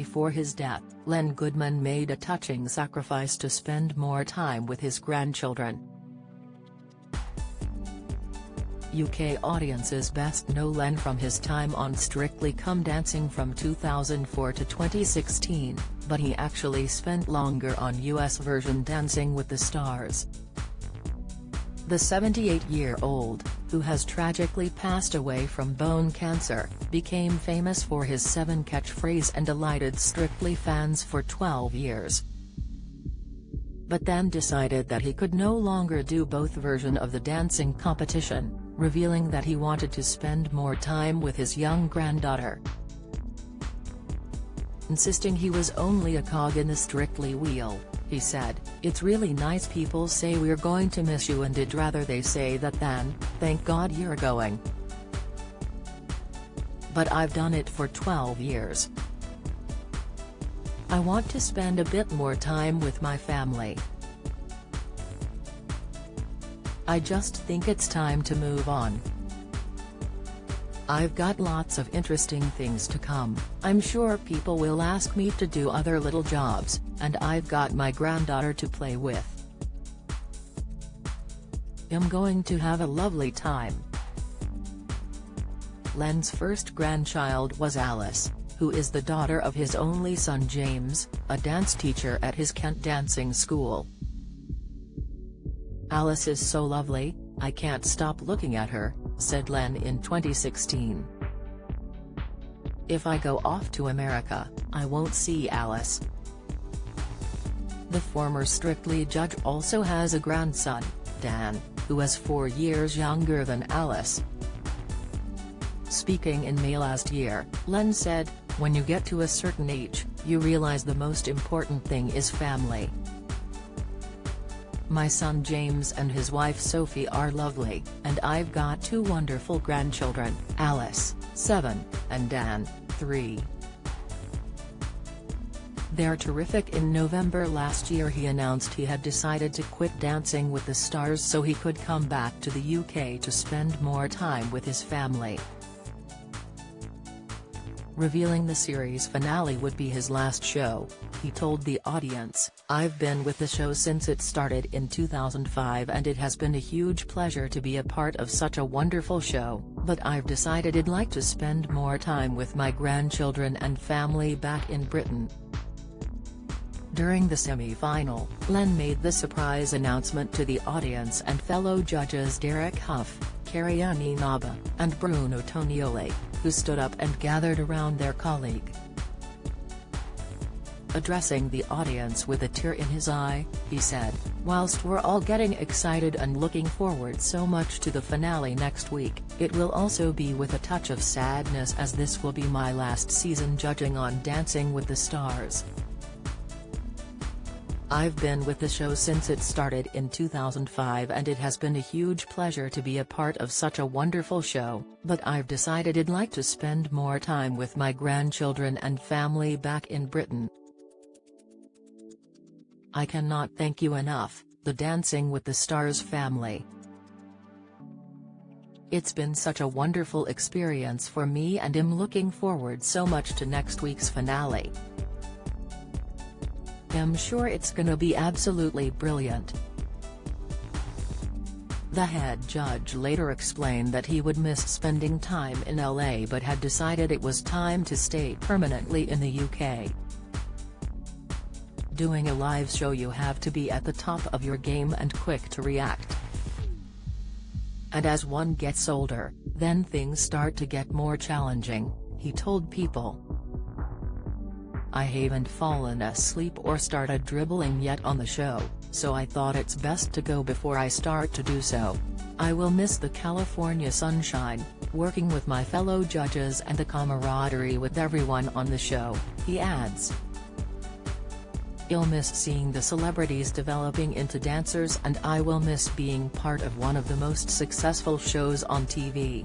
Before his death, Len Goodman made a touching sacrifice to spend more time with his grandchildren. UK audiences best know Len from his time on Strictly Come Dancing from 2004 to 2016, but he actually spent longer on US version Dancing with the Stars. The 78-year-old, who has tragically passed away from bone cancer, became famous for his 7 catchphrase and delighted Strictly fans for 12 years. But then decided that he could no longer do both versions of the dancing competition, revealing that he wanted to spend more time with his young granddaughter. Insisting he was only a cog in the Strictly wheel, he said, "It's really nice people say we're going to miss you, and I'd rather they say that than, thank God you're going. But I've done it for 12 years. I want to spend a bit more time with my family. I just think it's time to move on. I've got lots of interesting things to come. I'm sure people will ask me to do other little jobs, and I've got my granddaughter to play with. I'm going to have a lovely time." Len's first grandchild was Alice, who is the daughter of his only son James, a dance teacher at his Kent dancing school. "Alice is so lovely, I can't stop looking at her," said Len in 2016. "If I go off to America, I won't see Alice." The former Strictly judge also has a grandson, Dan, who is 4 years younger than Alice. Speaking in May last year, Len said, "When you get to a certain age, you realize the most important thing is family. My son James and his wife Sophie are lovely, and I've got 2 wonderful grandchildren, Alice, 7, and Dan, 3. They're terrific." In November last year he announced he had decided to quit Dancing with the Stars so he could come back to the UK to spend more time with his family. Revealing the series finale would be his last show, he told the audience, "I've been with the show since it started in 2005 and it has been a huge pleasure to be a part of such a wonderful show, but I've decided I'd like to spend more time with my grandchildren and family back in Britain." During the semi-final, Len made the surprise announcement to the audience and fellow judges Derek Hough, Kariani Naba, and Bruno Tonioli, who stood up and gathered around their colleague. Addressing the audience with a tear in his eye, he said, "Whilst we're all getting excited and looking forward so much to the finale next week, it will also be with a touch of sadness as this will be my last season judging on Dancing with the Stars. I've been with the show since it started in 2005 and it has been a huge pleasure to be a part of such a wonderful show, but I've decided I'd like to spend more time with my grandchildren and family back in Britain. I cannot thank you enough, the Dancing with the Stars family. It's been such a wonderful experience for me and I'm looking forward so much to next week's finale. I'm sure it's gonna be absolutely brilliant." The head judge later explained that he would miss spending time in LA but had decided it was time to stay permanently in the UK. "Doing a live show you have to be at the top of your game and quick to react. And as one gets older, then things start to get more challenging," he told People. "I haven't fallen asleep or started dribbling yet on the show, so I thought it's best to go before I start to do so. I will miss the California sunshine, working with my fellow judges and the camaraderie with everyone on the show," he adds. "I'll miss seeing the celebrities developing into dancers and I will miss being part of one of the most successful shows on TV.